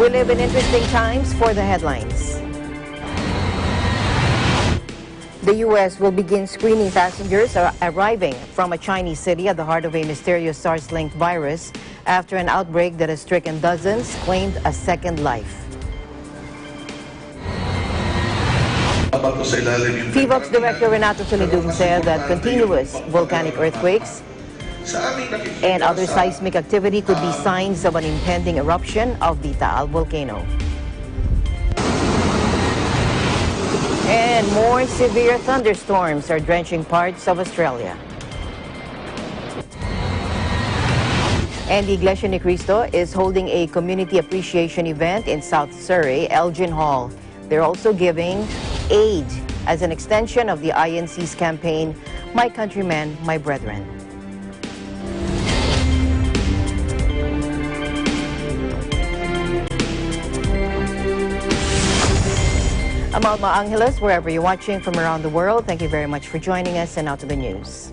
We live in interesting times for the headlines. The U.S. will begin screening passengers arriving from a Chinese city at the heart of a mysterious SARS-linked virus after an outbreak that has stricken dozens claimed a second life. PHIVOLCS Director Renato Solidum said that continuous volcanic earthquakes and other seismic activity could be signs of an impending eruption of the Taal volcano. And more severe thunderstorms are drenching parts of Australia. And the Iglesia Ni Cristo is holding a community appreciation event in South Surrey, Elgin Hall. They're also giving aid as an extension of the INC's campaign, My Countrymen, My Brethren. I'm Alma Angeles, wherever you're watching from around the world. Thank you very much for joining us, and now to the news.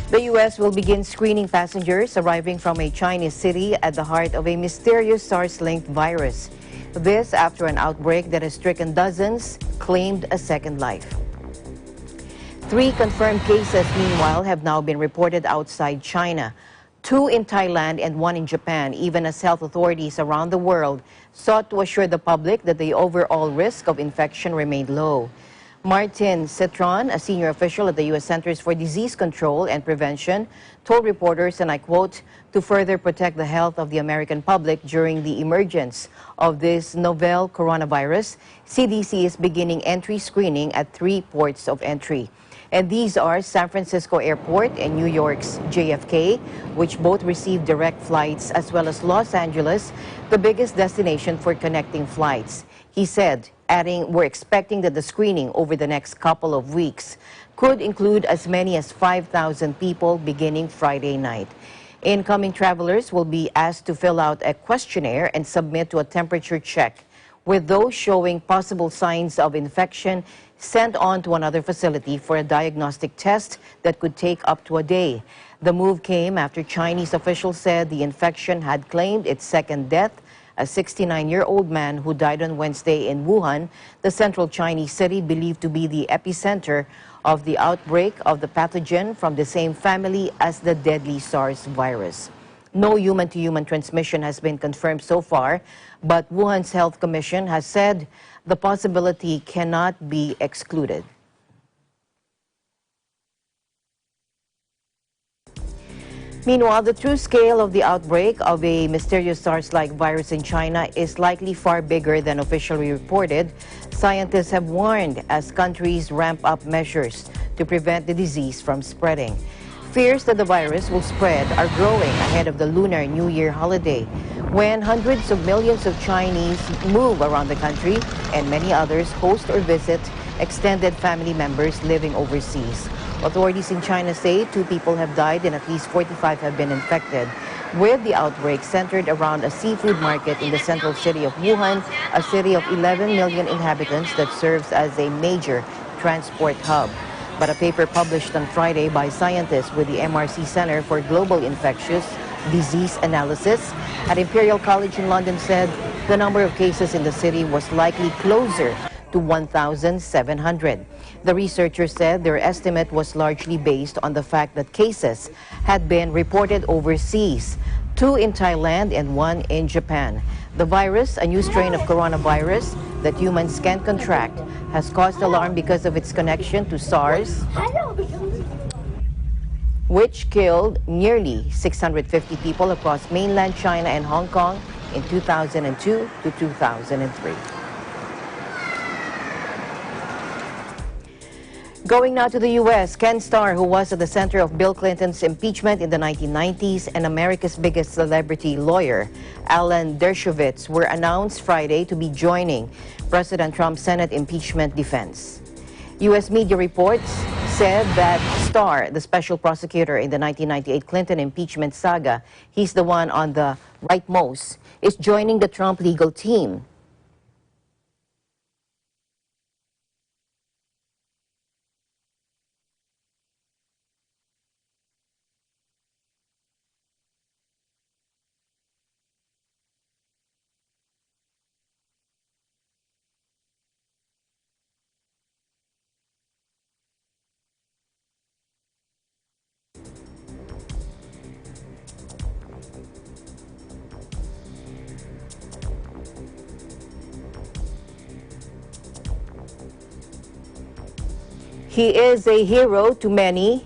The U.S. will begin screening passengers arriving from a Chinese city at the heart of a mysterious SARS-linked virus. This after an outbreak that has stricken dozens claimed a second life. 3 confirmed cases, meanwhile, have now been reported outside China. 2 in Thailand and 1 in Japan, even as health authorities around the world sought to assure the public that the overall risk of infection remained low. Martin Citron, a senior official at the U.S. Centers for Disease Control and Prevention, told reporters, and I quote, to further protect the health of the American public during the emergence of this novel coronavirus, CDC is beginning entry screening at 3 ports of entry. And these are San Francisco Airport and New York's JFK, which both receive direct flights, as well as Los Angeles, the biggest destination for connecting flights. He said, adding, we're expecting that the screening over the next couple of weeks could include as many as 5,000 people beginning Friday night. Incoming travelers will be asked to fill out a questionnaire and submit to a temperature check, with those showing possible signs of infection sent on to another facility for a diagnostic test that could take up to a day. The move came after Chinese officials said the infection had claimed its second death, a 69-year-old man who died on Wednesday in Wuhan, the central Chinese city believed to be the epicenter of the outbreak of the pathogen from the same family as the deadly SARS virus. No human-to-human transmission has been confirmed so far, but Wuhan's Health Commission has said the possibility cannot be excluded. Meanwhile, the true scale of the outbreak of a mysterious SARS-like virus in China is likely far bigger than officially reported. Scientists have warned as countries ramp up measures to prevent the disease from spreading. Fears that the virus will spread are growing ahead of the Lunar New Year holiday, when hundreds of millions of Chinese move around the country and many others host or visit extended family members living overseas. Authorities in China say 2 people have died and at least 45 have been infected, with the outbreak centered around a seafood market in the central city of Wuhan, a city of 11 million inhabitants that serves as a major transport hub. But a paper published on Friday by scientists with the MRC Center for Global Infectious Disease Analysis at Imperial College in London said the number of cases in the city was likely closer to 1,700. The researchers said their estimate was largely based on the fact that cases had been reported overseas, 2 in Thailand and 1 in Japan. The virus, a new strain of coronavirus that humans can contract, has caused alarm because of its connection to SARS, which killed nearly 650 people across mainland China and Hong Kong in 2002 to 2003. Going now to the U.S., Ken Starr, who was at the center of Bill Clinton's impeachment in the 1990s, and America's biggest celebrity lawyer, Alan Dershowitz, were announced Friday to be joining President Trump's Senate impeachment defense. U.S. media reports said that Starr, the special prosecutor in the 1998 Clinton impeachment saga, he's the one on the rightmost, is joining the Trump legal team. He is a hero to many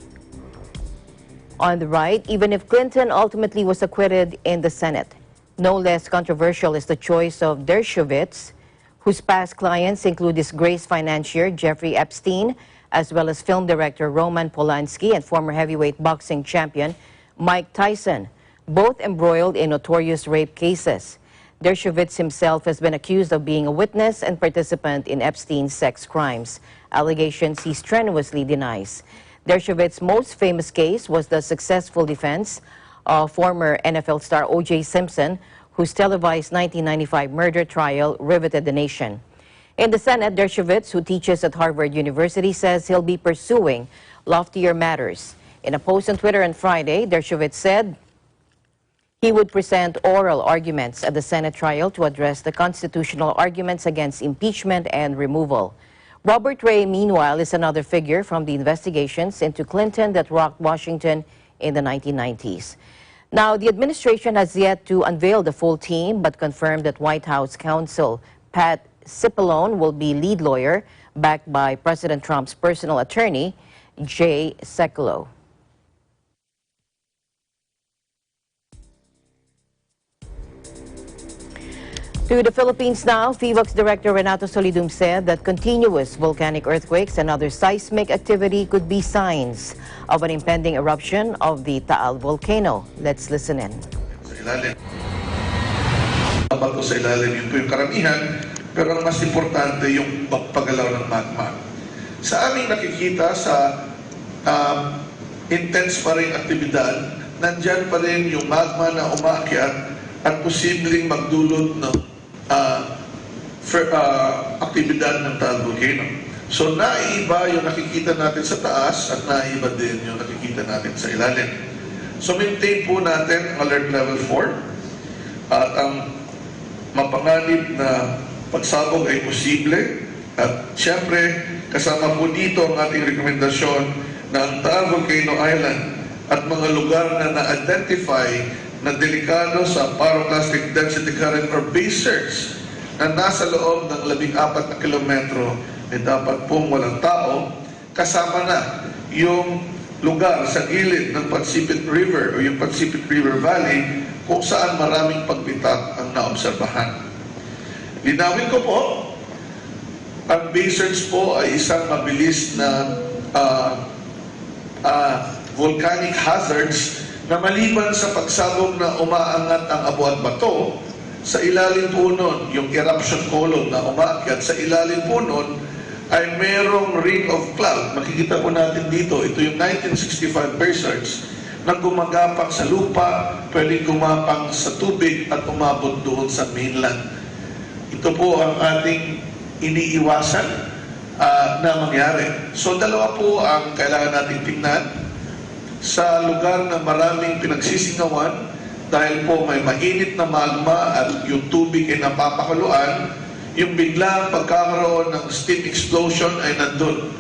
on the right, even if Clinton ultimately was acquitted in the Senate. No less controversial is the choice of Dershowitz, whose past clients include disgraced financier Jeffrey Epstein, as well as film director Roman Polanski and former heavyweight boxing champion Mike Tyson, both embroiled in notorious rape cases. Dershowitz himself has been accused of being a witness and participant in Epstein's sex crimes, allegations he strenuously denies. Dershowitz's most famous case was the successful defense of former NFL star O.J. Simpson, whose televised 1995 murder trial riveted the nation. In the Senate, Dershowitz, who teaches at Harvard University, says he'll be pursuing loftier matters. In a post on Twitter on Friday, Dershowitz said he would present oral arguments at the Senate trial to address the constitutional arguments against impeachment and removal. Robert Ray, meanwhile, is another figure from the investigations into Clinton that rocked Washington in the 1990s. Now, the administration has yet to unveil the full team, but confirmed that White House counsel Pat Cipollone will be lead lawyer, backed by President Trump's personal attorney, Jay Sekulow. To the Philippines now, FIVOX Director Renato Solidum said that continuous volcanic earthquakes and other seismic activity could be signs of an impending eruption of the Taal volcano. Let's listen in. Sa ilalim. Bato sa ilalim, yun po yung karamihan, pero ang mas importante yung pagpagalaw ng magma. Sa aming nakikita sa intense pa rin aktibidad, nandyan pa rin yung magma na umaakyat at posibleng magdulot ng aktibidad ng Taal volcano. So naiiba yung nakikita natin sa taas at naiiba din yung nakikita natin sa ilalim. So maintain po natin ang alert level 4 at ang mapanganib na pagsabog ay posible at siyempre kasama po dito ang ating rekomendasyon na ang Taal Volcano Island at mga lugar na na-identify na delikado sa pyroclastic density current or base surge na nasa loob ng 14 na kilometro ay dapat pong walang tao, kasama na yung lugar sa gilid ng Pacific River o yung Pacific River Valley kung saan maraming pagbitak ang naobserbahan. Linawin ko po, ang base surge po ay isang mabilis na volcanic hazards na maliban sa pagsabog na umaangat ang abo at bato, sa ilalim po nun, yung eruption column na umaakyat, sa ilalim po nun ay merong ring of cloud. Makikita po natin dito, ito yung 1965 base surge na gumagapang sa lupa, pwedeng gumapang sa tubig at umabot doon sa mainland. Ito po ang ating iniiwasan na mangyari. So dalawa po ang kailangan nating tingnan. Sa lugar na maraming pinagsisingawan, dahil po may mainit na magma at yung tubig ay napapakuluan, yung biglang pagkakaroon ng steam explosion ay nandun.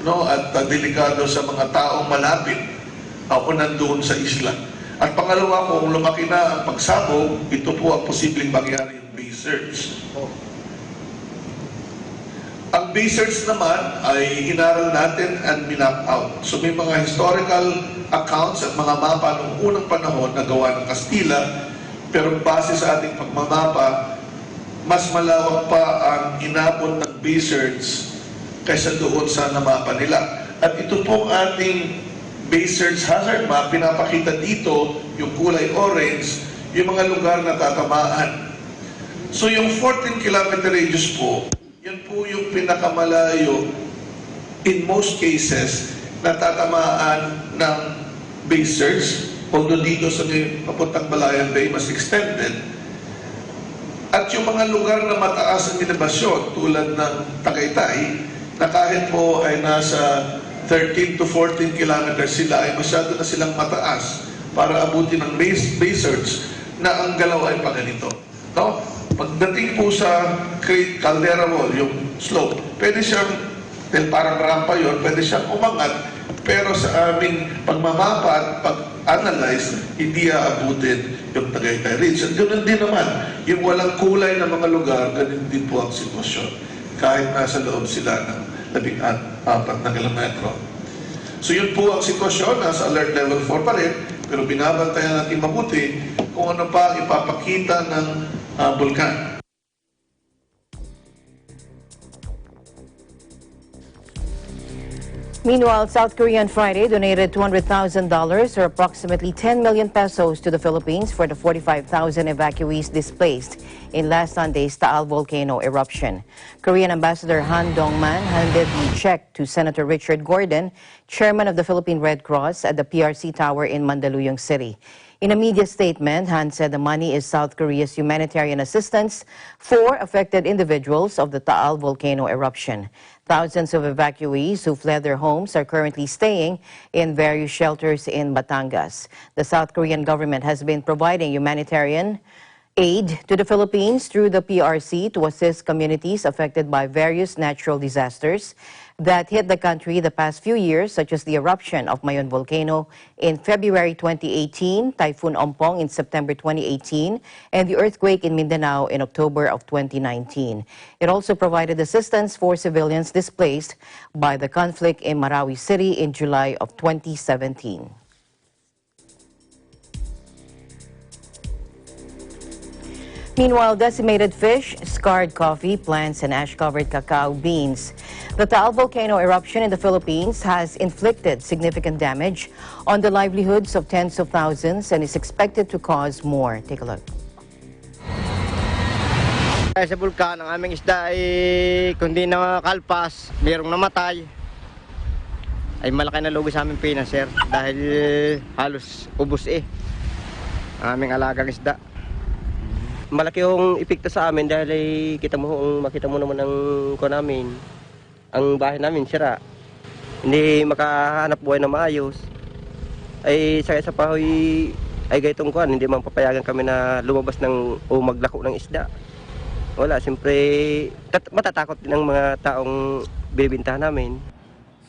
No? At delikado sa mga taong malapit o nandun sa isla. At pangalawa po, kung lumaki na ang pagsabog, ito po ang posibleng mangyari yung base surge. Ang base surge naman ay inaral natin and minap out. So may mga historical accounts at mga mapa noong unang panahon na gawa ng Kastila, pero base sa ating pagmamapa, mas malawak pa ang inabot ng base surge kaysa doon sa namapa nila. At ito pong ating base surge hazard map, pinapakita dito yung kulay orange, yung mga lugar na tatamaan. So yung 14-kilometer radius po, yan po yung pinakamalayo in most cases na tatamaan ng base surge, although dito sa papuntang Balayan Bay mas extended. At yung mga lugar na mataas ang elevasyon tulad ng Tagaytay, na kahit po ay nasa 13 to 14 kilometers sila, ay masyado na silang mataas para abutin ng base surge na ang galaw ay pa ganito. No? Pagdating po sa caldera wall, yung slope, pwede siyang, parang rampa yun, pwede siyang umangat, pero sa aming pagmamapa at pag-analyze, hindi aabutin yung Tagaytay Ridge. At ganoon din naman, yung walang kulay na mga lugar, ganun din po ang sitwasyon. Kahit nasa loob sila ng 14 na kilometro. So yun po ang sitwasyon, nasa alert level 4 pa rin, pero binabantayan natin mabuti kung ano pa ipapakita ng bulkan. Meanwhile, South Korea on Friday donated $200,000 or approximately 10 million pesos to the Philippines for the 45,000 evacuees displaced in last Sunday's Taal volcano eruption. Korean Ambassador Han Dong-man handed the check to Senator Richard Gordon, chairman of the Philippine Red Cross, at the PRC Tower in Mandaluyong City. In a media statement, Han said the money is South Korea's humanitarian assistance for affected individuals of the Taal volcano eruption. Thousands of evacuees who fled their homes are currently staying in various shelters in Batangas. The South Korean government has been providing humanitarian aid to the Philippines through the PRC to assist communities affected by various natural disasters that hit the country the past few years, such as the eruption of Mayon Volcano in February 2018, Typhoon Ompong in September 2018, and the earthquake in Mindanao in October of 2019. It also provided assistance for civilians displaced by the conflict in Marawi City in July of 2017. Meanwhile, decimated fish, scarred coffee plants, and ash-covered cacao beans. The Taal volcano eruption in the Philippines has inflicted significant damage on the livelihoods of tens of thousands and is expected to cause more. Take a look. Sa bulkan, ang aming isda ay kundi nakakalpas, mayroong namatay. Ay malaki na lugi sa aming pinas, sir, dahil halos ubos ang aming alagang isda. Malaki yung epekto sa amin dahil makita mo naman ang namin. Ang bahay namin sira. Hindi makahanap buhay na maayos. Ay sa isa pa ay gaytong kuan, hindi man papayagan kami na lumabas o maglako ng isda. Wala, siyempre matatakot din ang mga taong bibintahan namin.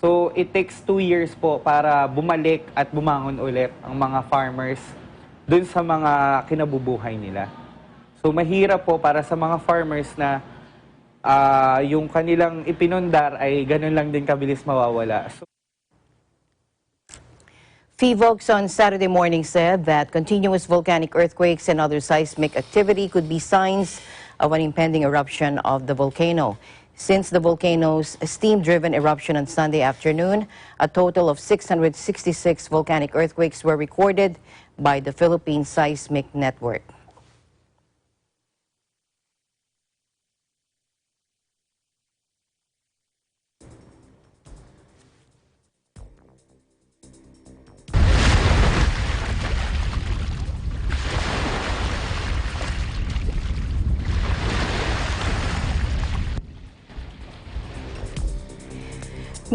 So it takes 2 years po para bumalik at bumangon ulit ang mga farmers dun sa mga kinabubuhay nila. So mahirap po para sa mga farmers na yung kanilang ipinundar ay ganun lang din kabilis mawawala. PHIVOLCS on Saturday morning said that continuous volcanic earthquakes and other seismic activity could be signs of an impending eruption of the volcano. Since the volcano's steam-driven eruption on Sunday afternoon, a total of 666 volcanic earthquakes were recorded by the Philippine Seismic Network.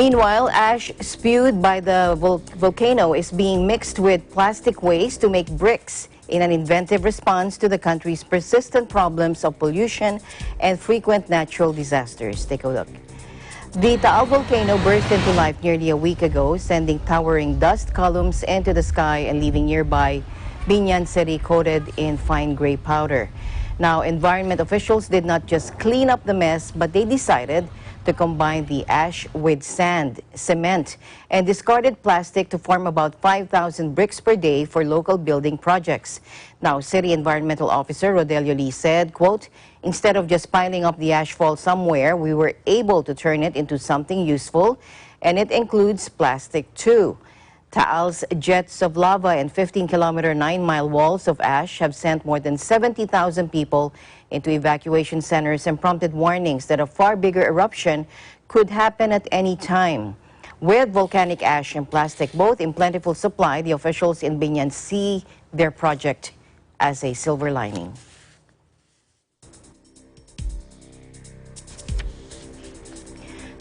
Meanwhile, ash spewed by the volcano is being mixed with plastic waste to make bricks in an inventive response to the country's persistent problems of pollution and frequent natural disasters. Take a look. The Taal volcano burst into life nearly a week ago, sending towering dust columns into the sky and leaving nearby Binyan City coated in fine gray powder. Now, environment officials did not just clean up the mess, but they decided to combine the ash with sand, cement, and discarded plastic to form about 5,000 bricks per day for local building projects. Now, City Environmental Officer Rodelio Lee said, quote, "Instead of just piling up the ashfall somewhere, we were able to turn it into something useful, and it includes plastic too." Taal's jets of lava and 15-kilometer 9-mile walls of ash have sent more than 70,000 people into evacuation centers and prompted warnings that a far bigger eruption could happen at any time. With volcanic ash and plastic both in plentiful supply, the officials in Binyan see their project as a silver lining.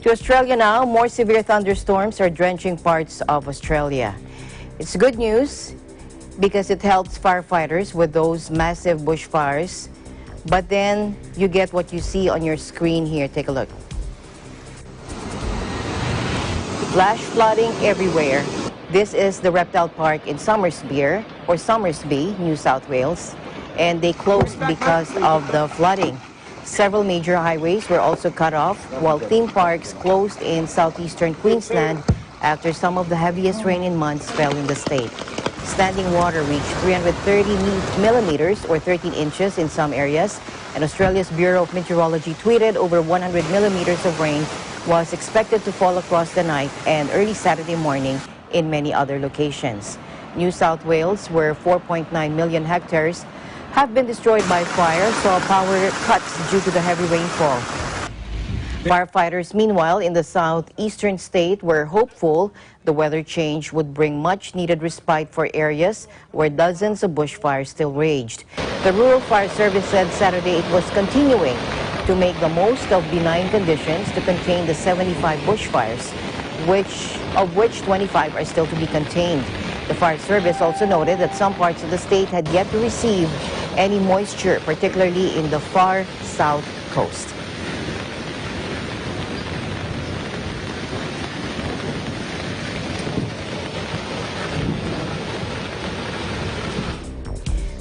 To Australia now, more severe thunderstorms are drenching parts of Australia. It's good news because it helps firefighters with those massive bushfires. But then you get what you see on your screen here. Take a look. Flash flooding everywhere. This is the reptile park in Somersby, New South Wales, and they closed because of the flooding. Several major highways were also cut off, while theme parks closed in southeastern Queensland after some of the heaviest rain in months fell in the state. Standing water reached 330 millimeters or 13 inches in some areas, and Australia's Bureau of Meteorology tweeted over 100 millimeters of rain was expected to fall across the night and early Saturday morning in many other locations. New South Wales, where 4.9 million hectares have been destroyed by fire, saw power cuts due to the heavy rainfall. Firefighters, meanwhile, in the southeastern state were hopeful the weather change would bring much-needed respite for areas where dozens of bushfires still raged. The Rural Fire Service said Saturday it was continuing to make the most of benign conditions to contain the 75 bushfires, of which 25 are still to be contained. The Fire Service also noted that some parts of the state had yet to receive any moisture, particularly in the far south coast.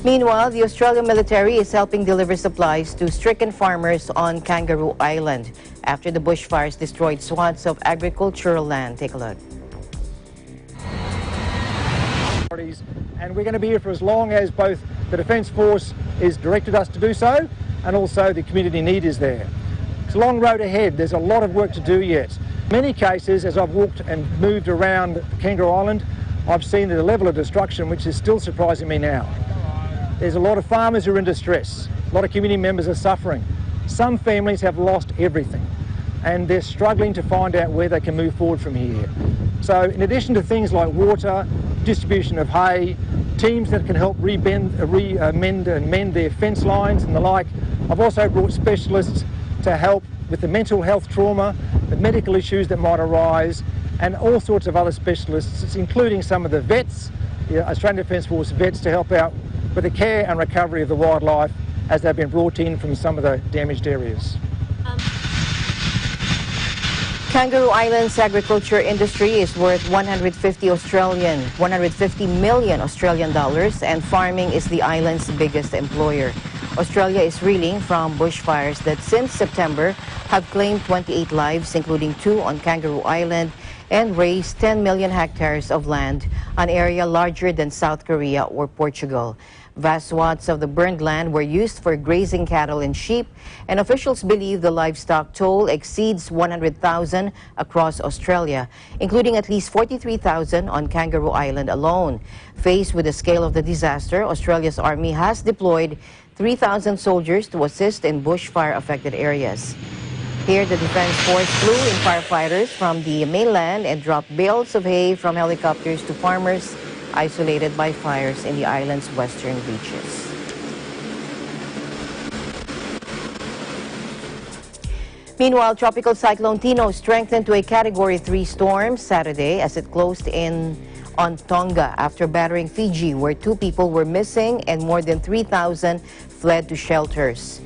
Meanwhile, the Australian military is helping deliver supplies to stricken farmers on Kangaroo Island after the bushfires destroyed swaths of agricultural land. Take a look. And we're going to be here for as long as both the Defence Force is directed us to do so, and also the community need is there. It's a long road ahead. There's a lot of work to do yet. In many cases, as I've walked and moved around Kangaroo Island, I've seen the level of destruction which is still surprising me now. There's a lot of farmers who are in distress. A lot of community members are suffering. Some families have lost everything, and they're struggling to find out where they can move forward from here. So in addition to things like water, distribution of hay, teams that can help mend their fence lines and the like, I've also brought specialists to help with the mental health trauma, the medical issues that might arise, and all sorts of other specialists, including some of the vets, the Australian Defence Force vets, to help out with the care and recovery of the wildlife as they've been brought in from some of the damaged areas. Kangaroo Island's agriculture industry is worth 150 million Australian dollars, and farming is the island's biggest employer. Australia is reeling from bushfires that since September have claimed 28 lives, including 2 on Kangaroo Island, and razed 10 million hectares of land, an area larger than South Korea or Portugal. Vast swaths of the burned land were used for grazing cattle and sheep, and officials believe the livestock toll exceeds 100,000 across Australia, including at least 43,000 on Kangaroo Island alone. Faced with the scale of the disaster, Australia's army has deployed 3,000 soldiers to assist in bushfire-affected areas. Here, the Defence Force flew in firefighters from the mainland and dropped bales of hay from helicopters to farmers isolated by fires in the island's western beaches. Meanwhile, Tropical Cyclone Tino strengthened to a Category 3 storm Saturday as it closed in on Tonga after battering Fiji, where 2 people were missing and more than 3,000 fled to shelters.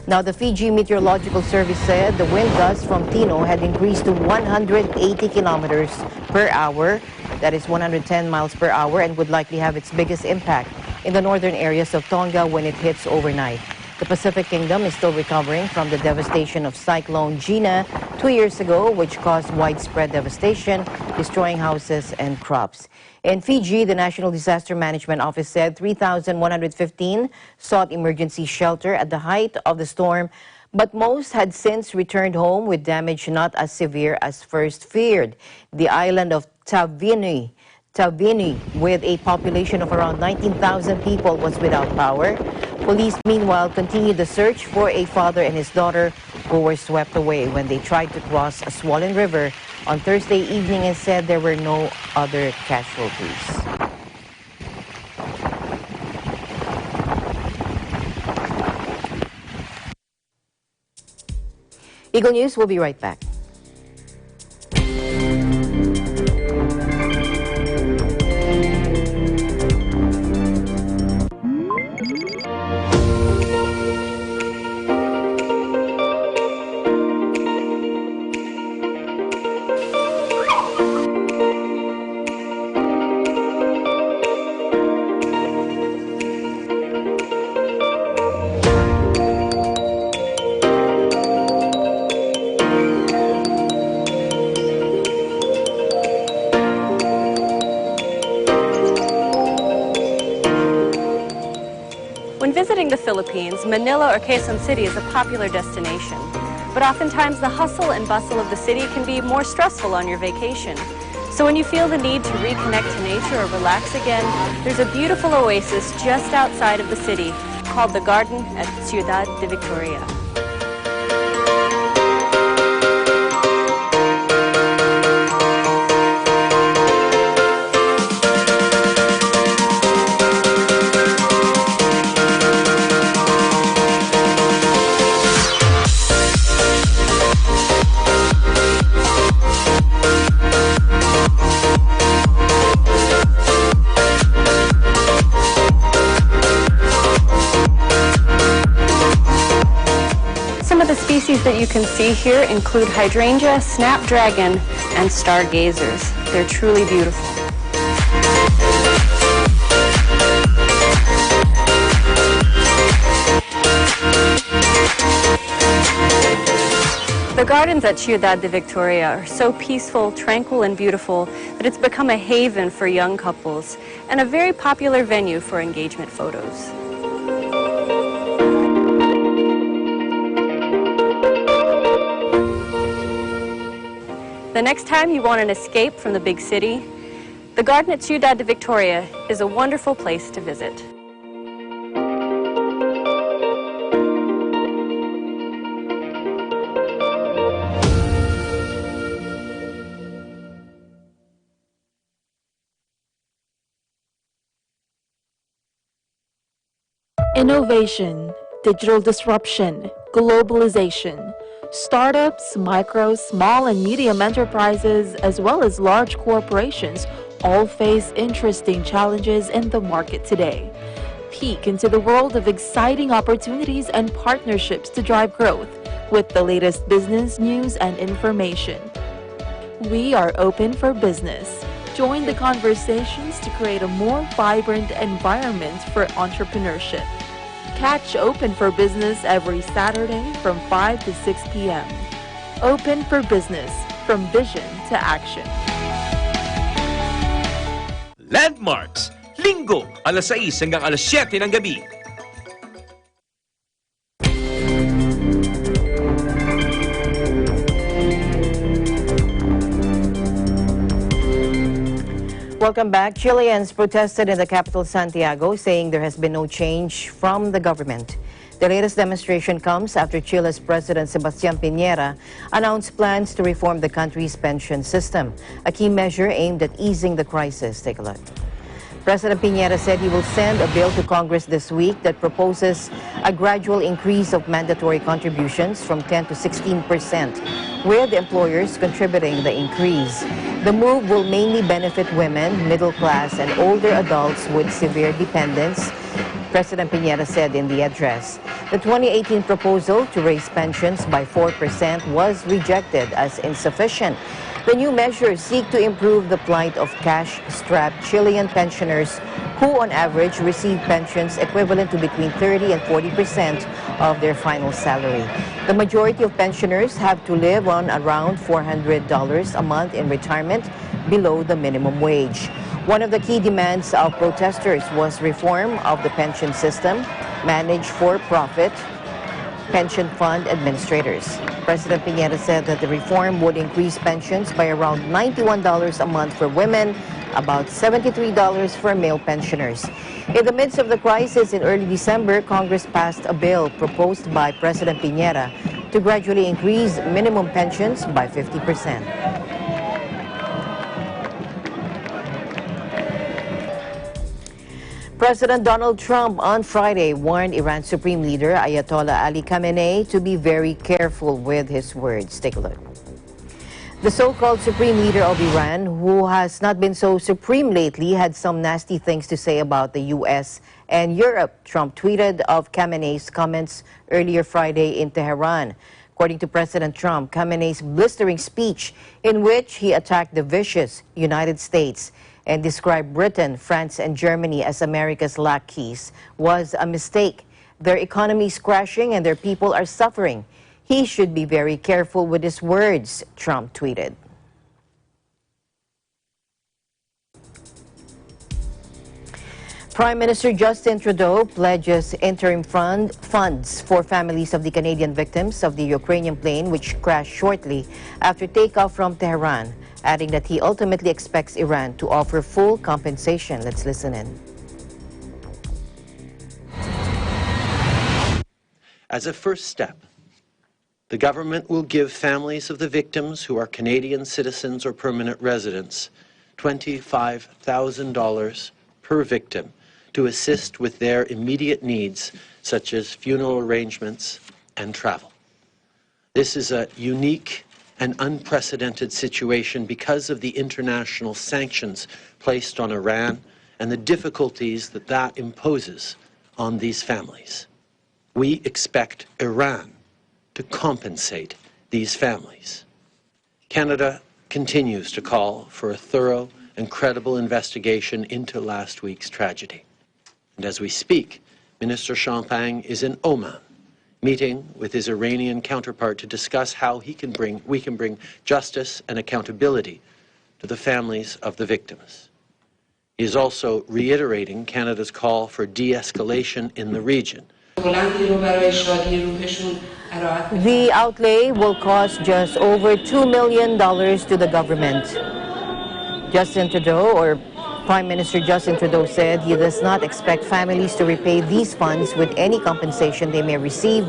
Now, the Fiji Meteorological Service said the wind gusts from Tino had increased to 180 kilometers per hour, that is 110 miles per hour, and would likely have its biggest impact in the northern areas of Tonga when it hits overnight. The Pacific Kingdom is still recovering from the devastation of Cyclone Tino 2 years ago, which caused widespread devastation, destroying houses and crops. In Fiji, the National Disaster Management Office said 3,115 sought emergency shelter at the height of the storm, but most had since returned home with damage not as severe as first feared. The island of Tavini, with a population of around 19,000 people, was without power. Police, meanwhile, continued the search for a father and his daughter who were swept away when they tried to cross a swollen river on Thursday evening, and said there were no other casualties. Eagle News will be right back. visiting the Philippines, Manila or Quezon City is a popular destination. But oftentimes the hustle and bustle of the city can be more stressful on your vacation. So when you feel the need to reconnect to nature or relax again, there's a beautiful oasis just outside of the city called the Garden at Ciudad de Victoria. Species that you can see here include hydrangea, snapdragon, and stargazers. They're truly beautiful. The gardens at Ciudad de Victoria are so peaceful, tranquil, and beautiful that it's become a haven for young couples and a very popular venue for engagement photos. The next time you want an escape from the big city, the garden at Ciudad de Victoria is a wonderful place to visit. Innovation, digital disruption, globalization. Startups, micro, small, and medium enterprises, as well as large corporations, all face interesting challenges in the market today. Peek into the world of exciting opportunities and partnerships to drive growth with the latest business news and information. We are open for business. Join the conversations to create a more vibrant environment for entrepreneurship. Catch Open for Business every Saturday from 5 to 6 p.m. Open for Business, from vision to action. Landmarks, Linggo, alas 6 hanggang alas 7 ng gabi. Welcome back. Chileans protested in the capital Santiago, saying there has been no change from the government. The latest demonstration comes after Chile's President Sebastián Piñera announced plans to reform the country's pension system, a key measure aimed at easing the crisis. Take a look. President Piñera said he will send a bill to Congress this week that proposes a gradual increase of mandatory contributions from 10 to 16%, with employers contributing the increase. The move will mainly benefit women, middle class, and older adults with severe dependence, President Piñera said in the address. The 2018 proposal to raise pensions by 4% was rejected as insufficient. The new measures seek to improve the plight of cash-strapped Chilean pensioners who on average receive pensions equivalent to between 30 and 40% of their final salary. The majority of pensioners have to live on around $400 a month in retirement, below the minimum wage. One of the key demands of protesters was reform of the pension system, managed for-profit pension fund administrators. President Piñera said that the reform would increase pensions by around $91 a month for women, about $73 for male pensioners. In the midst of the crisis in early December, Congress passed a bill proposed by President Piñera to gradually increase minimum pensions by 50%. President Donald Trump on Friday warned Iran's Supreme Leader Ayatollah Ali Khamenei to be very careful with his words. Take a look. The so-called Supreme Leader of Iran, who has not been so supreme lately, had some nasty things to say about the U.S. and Europe, Trump tweeted of Khamenei's comments earlier Friday in Tehran. According to President Trump, Khamenei's blistering speech in which he attacked the vicious United States and described Britain, France, and Germany as America's lackeys was a mistake. Their economy is crashing and their people are suffering. He should be very careful with his words, Trump tweeted. Prime Minister Justin Trudeau pledges interim funds for families of the Canadian victims of the Ukrainian plane which crashed shortly after takeoff from Tehran, adding that he ultimately expects Iran to offer full compensation. Let's listen in. As a first step, the government will give families of the victims who are Canadian citizens or permanent residents $25,000 per victim to assist with their immediate needs, such as funeral arrangements and travel. This is a unique and unprecedented situation because of the international sanctions placed on Iran and the difficulties that that imposes on these families. We expect Iran to compensate these families. Canada continues to call for a thorough and credible investigation into last week's tragedy. And as we speak, Minister Champagne is in Oman, meeting with his Iranian counterpart to discuss how we can bring justice and accountability to the families of the victims. He is also reiterating Canada's call for de-escalation in the region. The outlay will cost just over $2 million to the government. Justin Trudeau, or Prime Minister Justin Trudeau, said he does not expect families to repay these funds with any compensation they may receive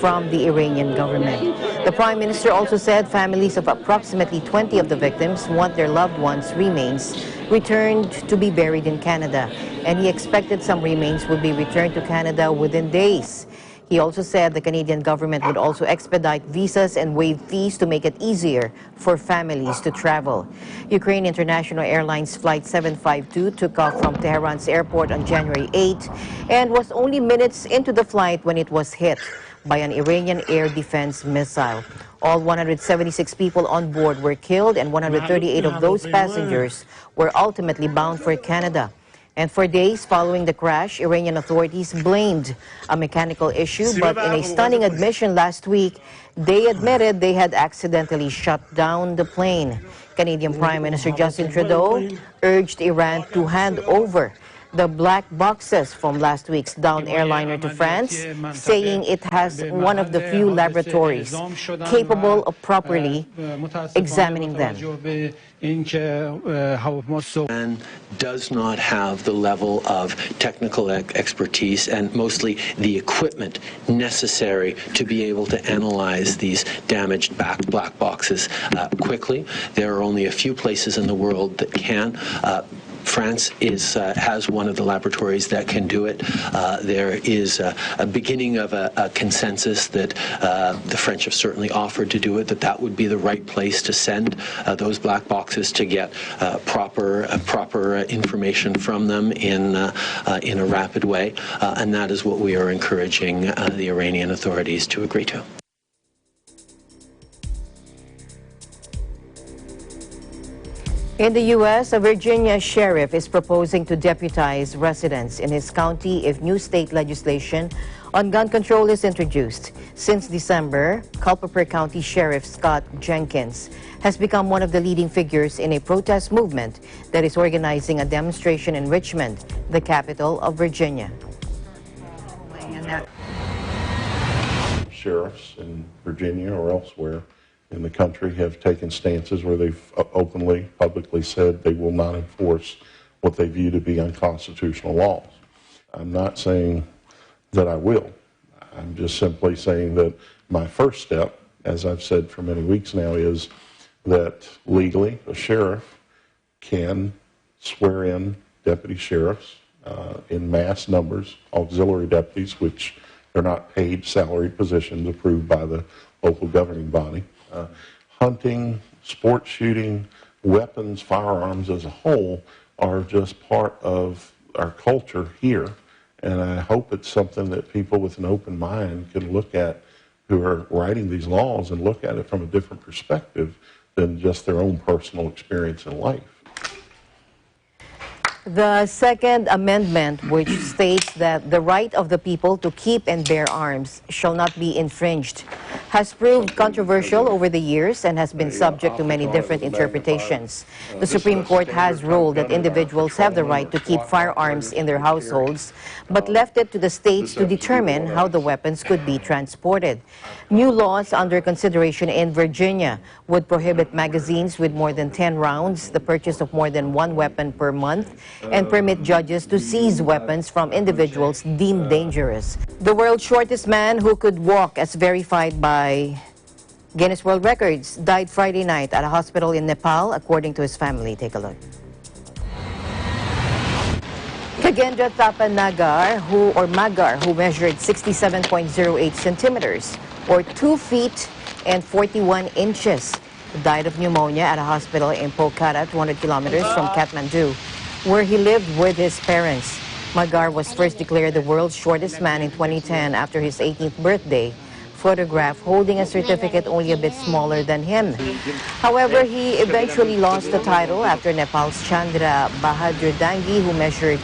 from the Iranian government. The Prime Minister also said families of approximately 20 of the victims want their loved ones' remains returned to be buried in Canada, and he expected some remains would be returned to Canada within days. He also said the Canadian government would also expedite visas and waive fees to make it easier for families to travel. Ukraine International Airlines Flight 752 took off from Tehran's airport on January 8 and was only minutes into the flight when it was hit by an Iranian air defense missile. All 176 people on board were killed, and 138 of those passengers were ultimately bound for Canada. And for days following the crash, Iranian authorities blamed a mechanical issue, but in a stunning admission last week, they admitted they had accidentally shut down the plane. Canadian Prime Minister Justin Trudeau urged Iran to hand over the black boxes from last week's downed airliner to France, saying it has one of the few laboratories capable of properly examining them. Iran does not have the level of technical expertise and mostly the equipment necessary to be able to analyze these damaged black boxes quickly. There are only a few places in the world that can. France has one of the laboratories that can do it. There is a beginning of a consensus that the French have certainly offered to do it, that would be the right place to send those black boxes to get proper information from them in a rapid way. And that is what we are encouraging the Iranian authorities to agree to. In the U.S., a Virginia sheriff is proposing to deputize residents in his county if new state legislation on gun control is introduced. Since December, Culpeper County Sheriff Scott Jenkins has become one of the leading figures in a protest movement that is organizing a demonstration in Richmond, the capital of Virginia. Sheriffs in Virginia or elsewhere in the country have taken stances where they've openly, publicly said they will not enforce what they view to be unconstitutional laws. I'm not saying that I will. I'm just simply saying that my first step, as I've said for many weeks now, is that legally a sheriff can swear in deputy sheriffs in mass numbers, auxiliary deputies, which are not paid salaried positions approved by the local governing body. Hunting, sport shooting, weapons, firearms as a whole are just part of our culture here. And I hope it's something that people with an open mind can look at who are writing these laws and look at it from a different perspective than just their own personal experience in life. The Second Amendment, which states that the right of the people to keep and bear arms shall not be infringed, has proved controversial over the years and has been subject to many different interpretations. The Supreme Court has ruled that individuals have the right to keep firearms in their households, but left it to the states to determine how the weapons could be transported. New laws under consideration in Virginia would prohibit magazines with more than 10 rounds, the purchase of more than one weapon per month, and permit judges to seize weapons from individuals deemed dangerous. The world's shortest man who could walk, as verified by Guinness World Records, died Friday night at a hospital in Nepal, according to his family. Take a look. Kagendra Tapanagar, Magar, who measured 67.08 centimeters, or 2 feet and 41 inches, died of pneumonia at a hospital in Pokhara, 200 kilometers from Kathmandu, where he lived with his parents. Magar was first declared the world's shortest man in 2010 after his 18th birthday, photographed holding a certificate only a bit smaller than him. However, he eventually lost the title after Nepal's Chandra Bahadur Dangi, who measured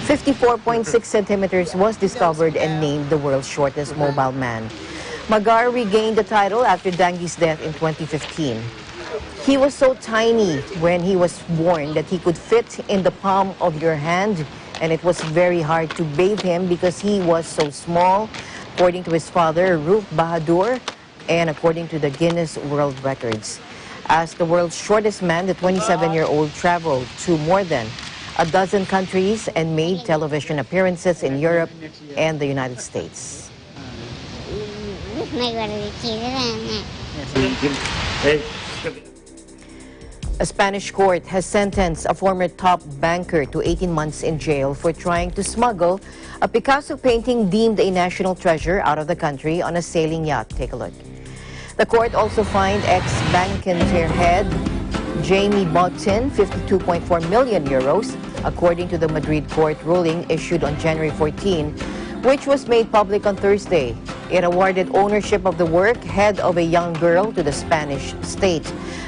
54.6 centimeters, was discovered and named the world's shortest mobile man. Magar regained the title after Dangi's death in 2015. He was so tiny when he was born that he could fit in the palm of your hand, and it was very hard to bathe him because he was so small, according to his father, Rup Bahadur, and according to the Guinness World Records. As the world's shortest man, the 27-year-old traveled to more than a dozen countries and made television appearances in Europe and the United States. A Spanish court has sentenced a former top banker to 18 months in jail for trying to smuggle a Picasso painting deemed a national treasure out of the country on a sailing yacht. Take a look. The court also fined ex-Bankinter head Jamie Bottin 52.4 million euros, according to the Madrid court ruling issued on January 14, which was made public on Thursday. It awarded ownership of the work, head of a young girl, to the Spanish state.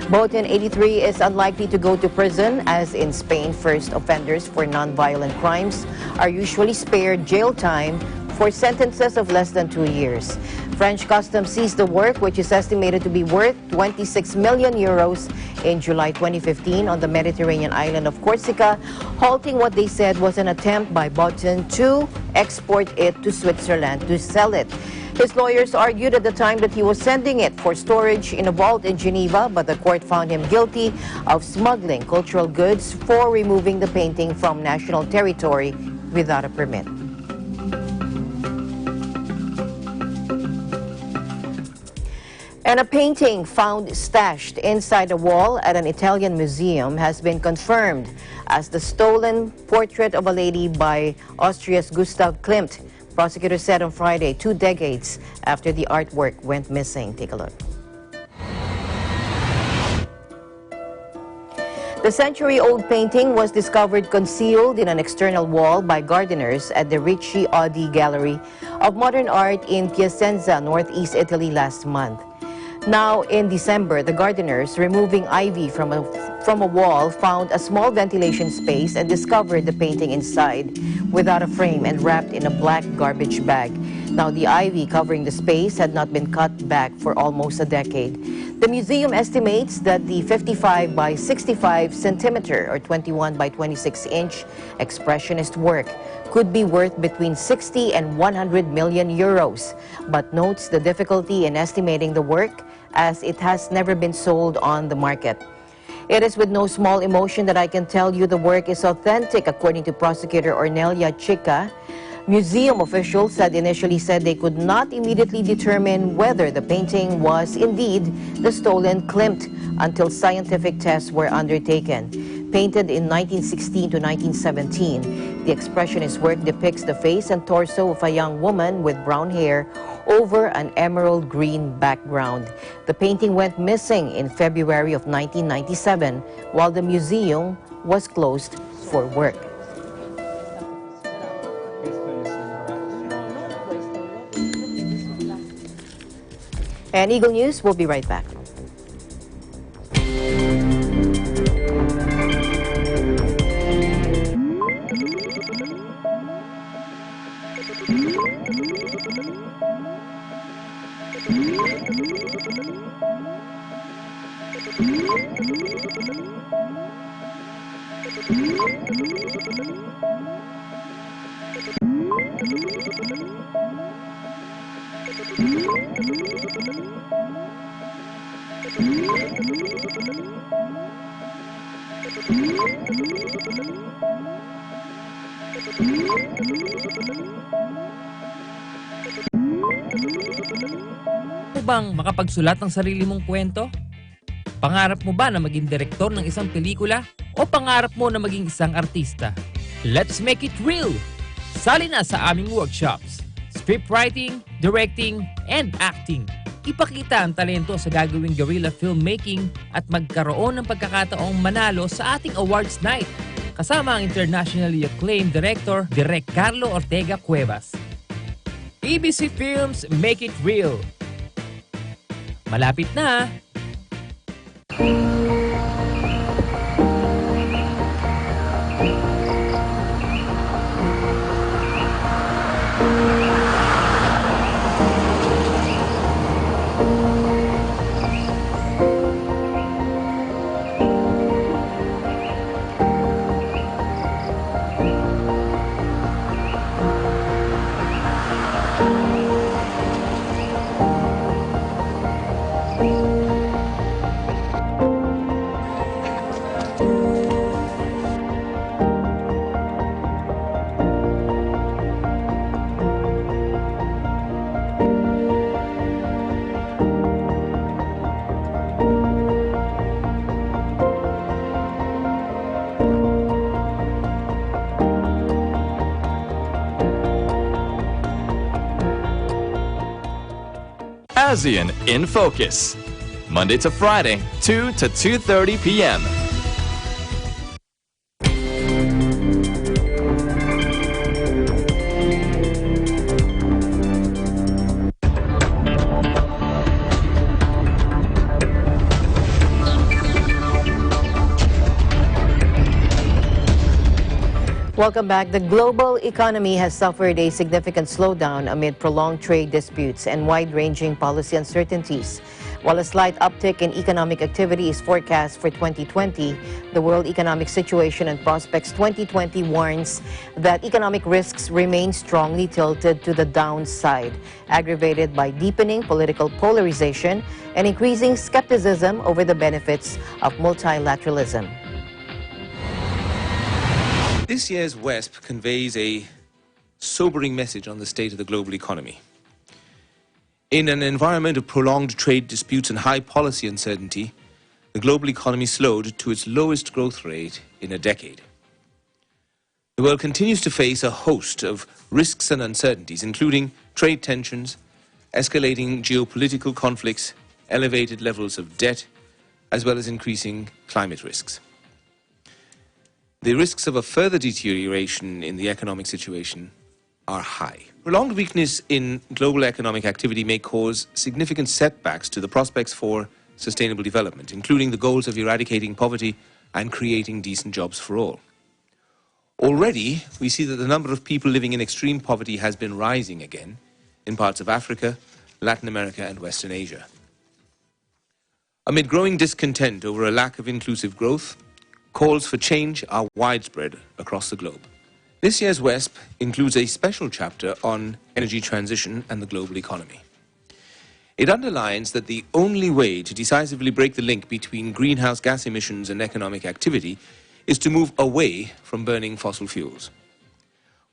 Bottin, 83, is unlikely to go to prison, as in Spain, first offenders for non-violent crimes are usually spared jail time for sentences of less than 2 years. French customs seized the work, which is estimated to be worth 26 million euros in July 2015 on the Mediterranean island of Corsica, halting what they said was an attempt by Bottin to export it to Switzerland to sell it. His lawyers argued at the time that he was sending it for storage in a vault in Geneva, but the court found him guilty of smuggling cultural goods for removing the painting from national territory without a permit. And a painting found stashed inside a wall at an Italian museum has been confirmed as the stolen portrait of a lady by Austria's Gustav Klimt. Prosecutors said on Friday, 2 decades after the artwork went missing. Take a look. The century-old painting was discovered concealed in an external wall by gardeners at the Ricci Audi Gallery of Modern Art in Piacenza, northeast Italy last month. Now, in December, the gardeners, removing ivy from a wall, found a small ventilation space and discovered the painting inside without a frame and wrapped in a black garbage bag. Now, the ivy covering the space had not been cut back for almost a decade. The museum estimates that the 55 by 65 centimeter or 21 by 26 inch expressionist work could be worth between 60 and 100 million euros, but notes the difficulty in estimating the work as it has never been sold on the market. It is with no small emotion that I can tell you the work is authentic, according to prosecutor Ornelia Chica. Museum officials had initially said they could not immediately determine whether the painting was indeed the stolen Klimt until scientific tests were undertaken. Painted in 1916 to 1917, the expressionist work depicts the face and torso of a young woman with brown hair over an emerald green background. The painting went missing in February of 1997 while the museum was closed for work. And Eagle News will be right back. Bang makapagsulat ng sarili mong kwento? Pangarap mo ba na maging direktor ng isang pelikula? O pangarap mo na maging isang artista? Let's make it real! Sali na sa aming workshops. Scriptwriting, directing, and acting. Ipakita ang talento sa gagawing guerrilla filmmaking at magkaroon ng pagkakataong manalo sa ating awards night. Kasama ang internationally acclaimed director, Direk Carlo Ortega Cuevas. ABC Films, make it real! Malapit na! ASEAN in Focus, Monday to Friday, 2 to 2:30 p.m. Welcome back. The global economy has suffered a significant slowdown amid prolonged trade disputes and wide-ranging policy uncertainties. While a slight uptick in economic activity is forecast for 2020, the World Economic Situation and Prospects 2020 warns that economic risks remain strongly tilted to the downside, aggravated by deepening political polarization and increasing skepticism over the benefits of multilateralism. This year's WESP conveys a sobering message on the state of the global economy. In an environment of prolonged trade disputes and high policy uncertainty, the global economy slowed to its lowest growth rate in a decade. The world continues to face a host of risks and uncertainties, including trade tensions, escalating geopolitical conflicts, elevated levels of debt, as well as increasing climate risks. The risks of a further deterioration in the economic situation are high. Prolonged weakness in global economic activity may cause significant setbacks to the prospects for sustainable development, including the goals of eradicating poverty and creating decent jobs for all. Already, we see that the number of people living in extreme poverty has been rising again in parts of Africa, Latin America, and Western Asia. Amid growing discontent over a lack of inclusive growth, calls for change are widespread across the globe. This year's WESP includes a special chapter on energy transition and the global economy. It underlines that the only way to decisively break the link between greenhouse gas emissions and economic activity is to move away from burning fossil fuels.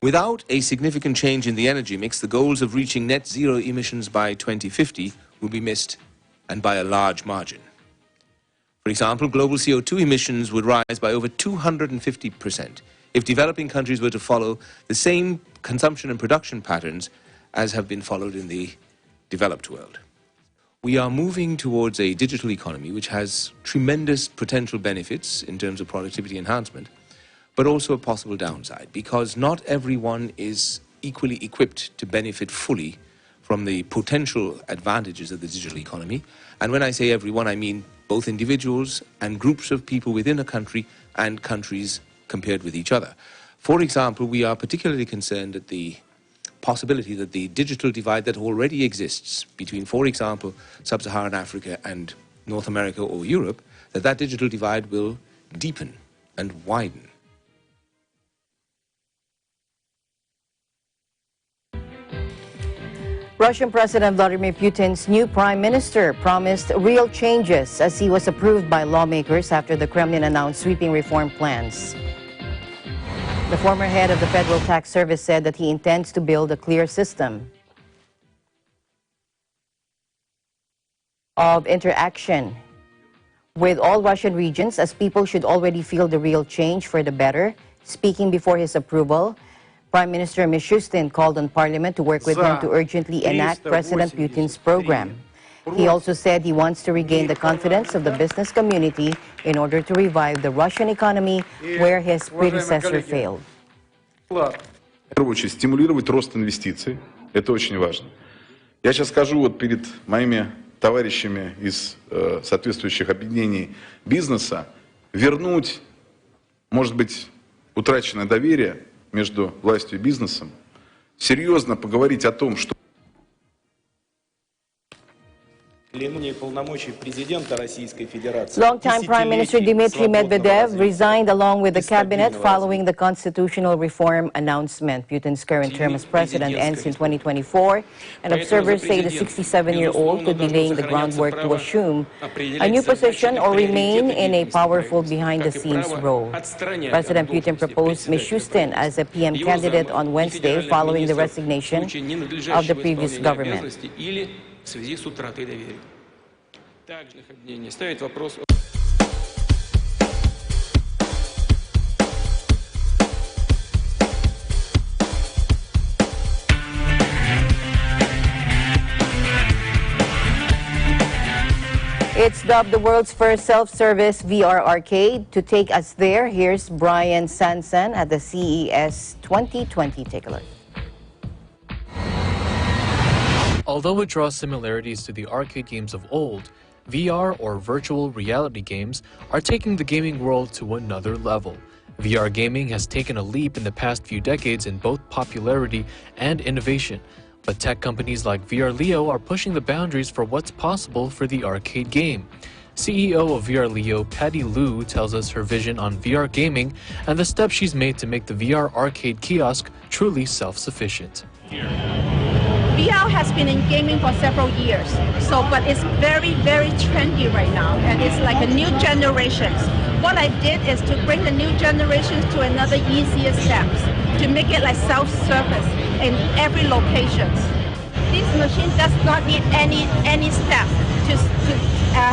Without a significant change in the energy mix, the goals of reaching net zero emissions by 2050 will be missed, and by a large margin. For example, global CO2 emissions would rise by over 250% if developing countries were to follow the same consumption and production patterns as have been followed in the developed world. We are moving towards a digital economy which has tremendous potential benefits in terms of productivity enhancement, but also a possible downside, because not everyone is equally equipped to benefit fully from the potential advantages of the digital economy. And when I say everyone, I mean both individuals and groups of people within a country and countries compared with each other. For example, we are particularly concerned at the possibility that the digital divide that already exists between, for example, sub-Saharan Africa and North America or Europe, that digital divide will deepen and widen. Russian President Vladimir Putin's new prime minister promised real changes as he was approved by lawmakers after the Kremlin announced sweeping reform plans. The former head of the Federal Tax Service said that he intends to build a clear system of interaction with all Russian regions, as people should already feel the real change for the better. Speaking before his approval, Prime Minister Mishustin called on Parliament to work with him to urgently enact President Putin's program. He also said he wants to regain the confidence of the business community in order to revive the Russian economy where his predecessor failed. В первую очередь стимулировать рост инвестиций. Это очень важно. Я сейчас скажу вот перед моими товарищами из соответствующих объединений бизнеса, вернуть, может быть, утраченное доверие между властью и бизнесом, серьезно поговорить о том, что Longtime Prime Minister Dmitry Medvedev resigned along with the cabinet following the constitutional reform announcement. Putin's current term as president ends in 2024, and observers say the 67-year-old could be laying the groundwork to assume a new position or remain in a powerful behind-the-scenes role. President Putin proposed Mishustin as a PM candidate on Wednesday following the resignation of the previous government. It's dubbed the world's first self-service VR arcade. To take us there, here's Brian Sansan at the CES 2020. Take a look. Although it draws similarities to the arcade games of old, VR or virtual reality games are taking the gaming world to another level. VR gaming has taken a leap in the past few decades in both popularity and innovation, but tech companies like VRLeo are pushing the boundaries for what's possible for the arcade game. CEO of VRLeo, Patty Liu, tells us her vision on VR gaming and the steps she's made to make the VR arcade kiosk truly self-sufficient. VR has been in gaming for several years, but it's very, very trendy right now, and it's like a new generation. What I did is to bring the new generations to another easier steps, to make it like self-service in every location. This machine does not need any steps to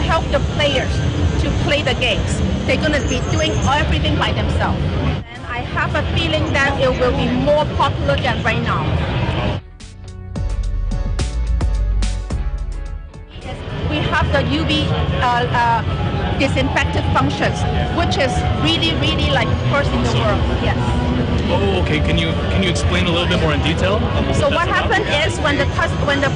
help the players to play the games. They're going to be doing everything by themselves. And I have a feeling that it will be more popular than right now. We have the UV disinfectant functions, which is really, really like first in the world. Yes. Oh, okay. Can you explain a little bit more in detail? So what happens is when the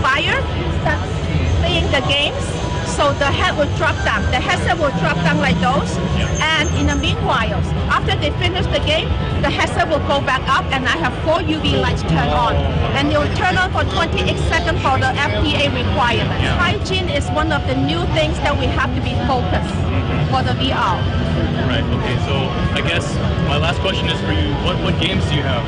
buyer starts playing the games, so the head will drop down. The headset will drop down like those. And in the meanwhile, after they finish the game, the headset will go back up, and I have 4 UV lights turn on. And it will turn on for 28 seconds for the FDA requirements. Hygiene is one of the new things that we have to be focused for the VR. Right, okay, so I guess my last question is for you. What games do you have?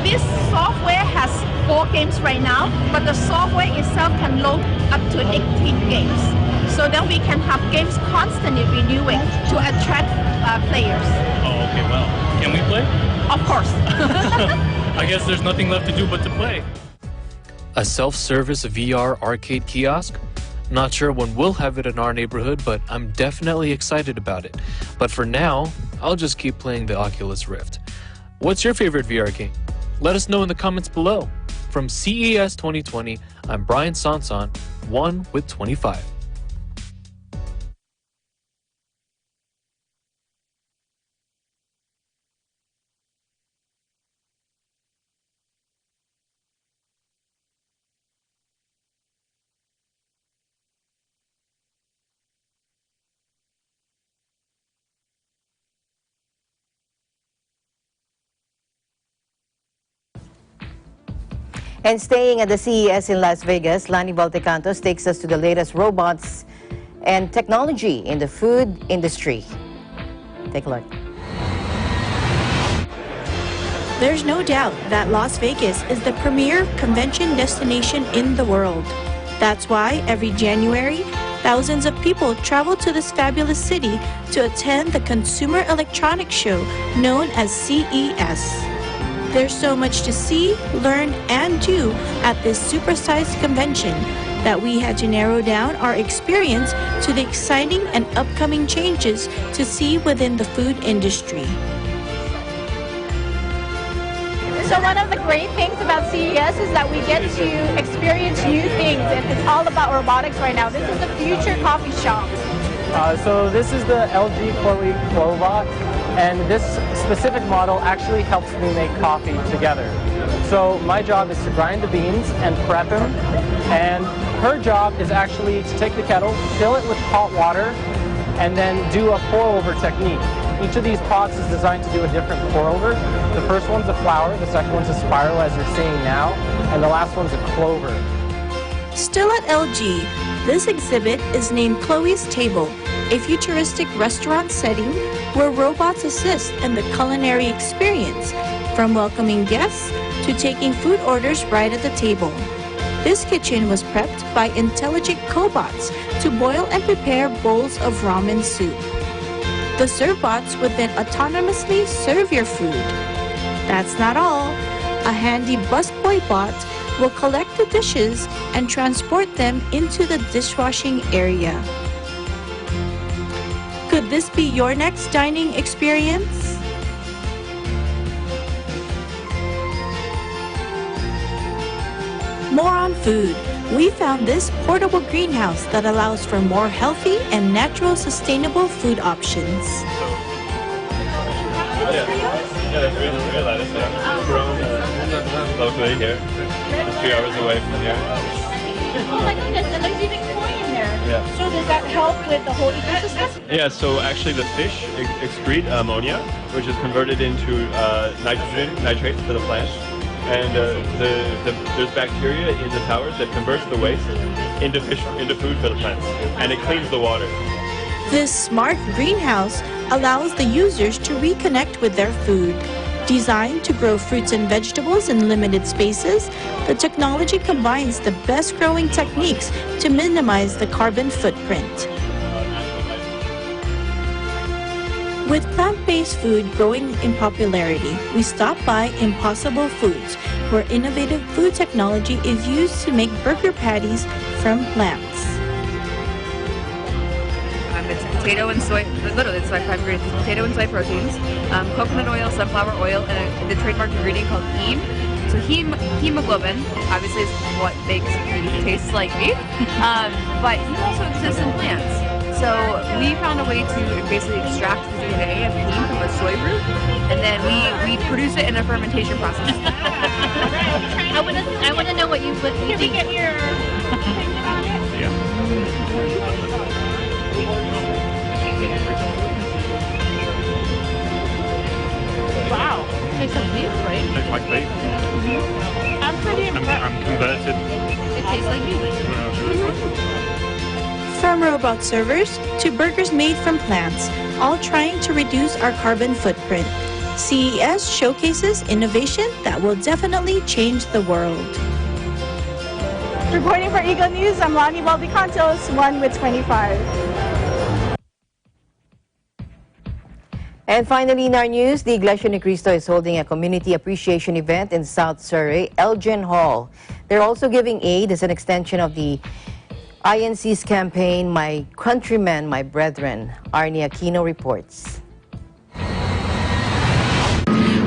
This software has 4 games right now, but the software itself can load up to 18 games. So then we can have games constantly renewing to attract players. Oh, okay, well, can we play? Of course. I guess there's nothing left to do but to play. A self-service VR arcade kiosk? Not sure when we'll have it in our neighborhood, but I'm definitely excited about it. But for now, I'll just keep playing the Oculus Rift. What's your favorite VR game? Let us know in the comments below. From CES 2020, I'm Brian Sanson, 1 with 25. And staying at the CES in Las Vegas, Lani Valtecantos takes us to the latest robots and technology in the food industry. Take a look. There's no doubt that Las Vegas is the premier convention destination in the world. That's why every January, thousands of people travel to this fabulous city to attend the Consumer Electronics Show known as CES. There's so much to see, learn, and do at this supersized convention that we had to narrow down our experience to the exciting and upcoming changes to see within the food industry. So one of the great things about CES is that we get to experience new things, and it's all about robotics right now. This is the future coffee shop. So this is the LG Chloe Clovot, and this specific model actually helps me make coffee together. So my job is to grind the beans and prep them, and her job is actually to take the kettle, fill it with hot water, and then do a pour-over technique. Each of these pots is designed to do a different pour-over. The first one's a flower, the second one's a spiral, as you're seeing now, and the last one's a clover. Still at LG, this exhibit is named Chloe's Table, a futuristic restaurant setting where robots assist in the culinary experience, from welcoming guests to taking food orders right at the table. This kitchen was prepped by intelligent cobots to boil and prepare bowls of ramen soup. The servbots would then autonomously serve your food. That's not all. A handy busboy bot will collect the dishes and transport them into the dishwashing area. Could this be your next dining experience? More on food. We found this portable greenhouse that allows for more healthy and natural sustainable food options. Yeah, that's real lettuce, yeah. Grown locally here. Just 3 hours away from here. Oh my goodness, and there's even corn in there. Yeah. So does that help with the whole ecosystem? Yeah, so actually the fish excrete ammonia, which is converted into nitrates for the plants. And there's bacteria in the towers that converts the waste into food for the plants. And it cleans the water. This smart greenhouse allows the users to reconnect with their food. Designed to grow fruits and vegetables in limited spaces, the technology combines the best growing techniques to minimize the carbon footprint. With plant-based food growing in popularity, we stop by Impossible Foods, where innovative food technology is used to make burger patties from plants. It's potato and soy, literally it's like 5 ingredients, potato and soy proteins, coconut oil, sunflower oil, and the trademark ingredient called heme. So hemoglobin, obviously, is what makes food taste like meat, but heme also exists in plants. So we found a way to basically extract the DNA of heme from a soy root, and then we produce it in a fermentation process. I want to know what you think. Can we get your opinion on it? Yeah. Wow. Tastes like beef, right? Tastes like beef. I'm pretty impressed. I'm converted. It tastes like beef. From robot servers to burgers made from plants, all trying to reduce our carbon footprint. CES showcases innovation that will definitely change the world. Reporting for Eagle News, I'm Lani Valdecantos, 1 with 25. And finally, in our news, the Iglesia Ni Cristo is holding a community appreciation event in South Surrey, Elgin Hall. They're also giving aid as an extension of the INC's campaign, My Countrymen, My Brethren. Arnie Aquino reports.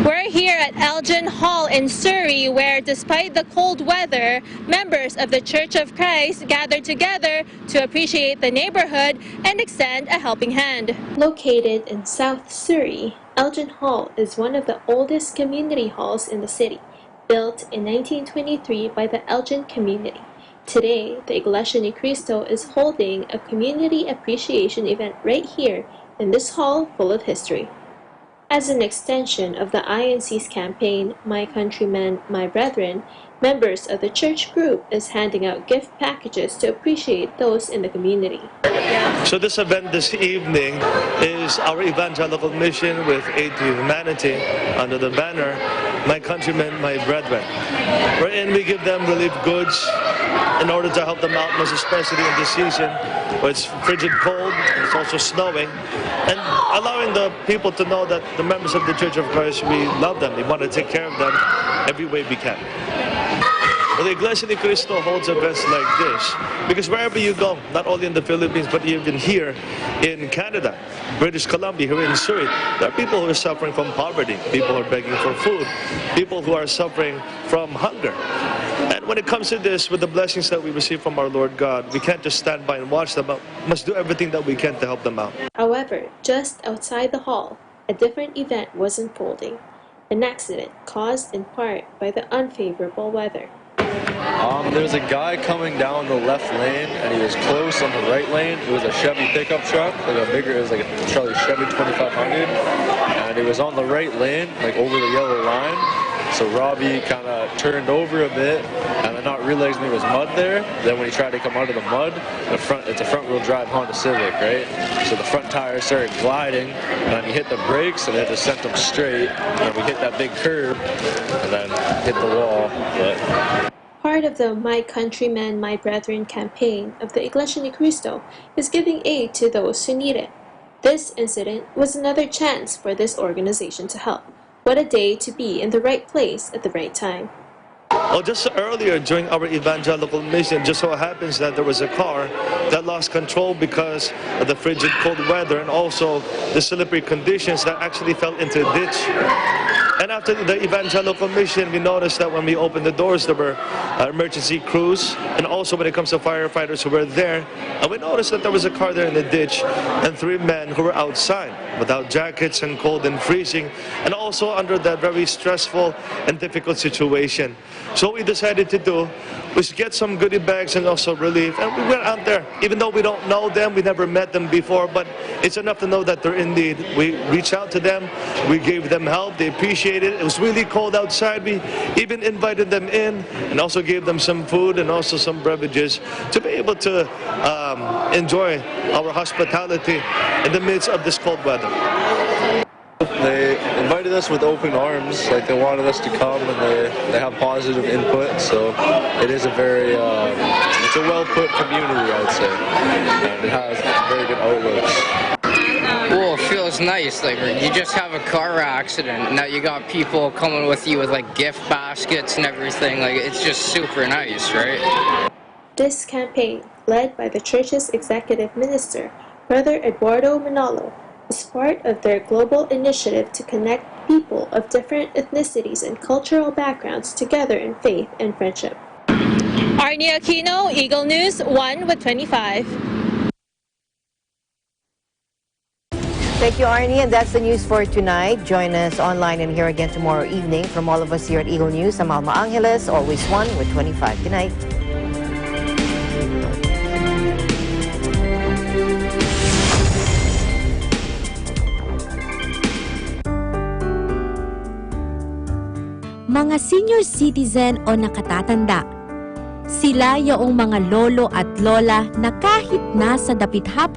We're here at Elgin Hall in Surrey, where despite the cold weather, members of the Church of Christ gathered together to appreciate the neighborhood and extend a helping hand. Located in South Surrey, Elgin Hall is one of the oldest community halls in the city, built in 1923 by the Elgin community. Today, the Iglesia Ni Cristo is holding a community appreciation event right here in this hall full of history. As an extension of the INC's campaign, My Countrymen, My Brethren, Members of the church group is handing out gift packages to appreciate those in the community. So this event this evening is our evangelical mission with Aid to Humanity under the banner, My Countrymen, My Brethren, wherein we give them relief goods in order to help them out, most especially in this season where it's frigid cold, it's also snowing, and allowing the people to know that the members of the Church of Christ, we love them, we want to take care of them every way we can. Well, the Iglesia ni Cristo holds events like this because wherever you go, not only in the Philippines, but even here in Canada, British Columbia, here in Surrey, there are people who are suffering from poverty, people who are begging for food, people who are suffering from hunger. And when it comes to this, with the blessings that we receive from our Lord God, we can't just stand by and watch them, but must do everything that we can to help them out. However, just outside the hall, a different event was unfolding. An accident caused in part by the unfavorable weather. There was a guy coming down the left lane, and he was close on the right lane. It was a Chevy pickup truck, it was like a Chevy 2500, and it was on the right lane, like over the yellow line. So Robbie kind of turned over a bit, and then not realizing there was mud there. Then when he tried to come out of the mud, it's a front-wheel drive Honda Civic, right? So the front tire started gliding, and then he hit the brakes, and it just sent him straight. And then we hit that big curb, and then hit the wall. But Part of the My Countrymen, My Brethren campaign of the Iglesia ni Cristo is giving aid to those who need it. This incident was another chance for this organization to help. What a day to be in the right place at the right time. Well, just earlier during our evangelical mission, just so happens that there was a car that lost control because of the frigid cold weather and also the slippery conditions that actually fell into a ditch. And after the evangelical mission, we noticed that when we opened the doors, there were emergency crews, and also when it comes to firefighters who were there, and we noticed that there was a car there in the ditch, and 3 men who were outside without jackets and cold and freezing, and also under that very stressful and difficult situation. So what we decided to do was get some goodie bags and also relief, and we went out there. Even though we don't know them, we never met them before, but it's enough to know that they're in need. We reached out to them, we gave them help, they appreciated it. It was really cold outside. We even invited them in and also gave them some food and also some beverages to be able to enjoy our hospitality in the midst of this cold weather. they invited us with open arms, like they wanted us to come, and they have positive input, so it is a very, it's a well-put community, I'd say, and it has very good outlooks. Well, it feels nice, like you just have a car accident, and now you got people coming with you with like gift baskets and everything, like it's just super nice, right? This campaign, led by the church's executive minister, Brother Eduardo Manalo, is part of their global initiative to connect people of different ethnicities and cultural backgrounds together in faith and friendship. Arnie Aquino, Eagle News, 1 with 25. Thank you, Arnie, and that's the news for tonight. Join us online and here again tomorrow evening. From all of us here at Eagle News, I'm Alma Angeles, always 1 with 25. Good night. Mga senior citizen o nakatatanda. Sila yaong mga lolo at lola na kahit nasa dapit hapon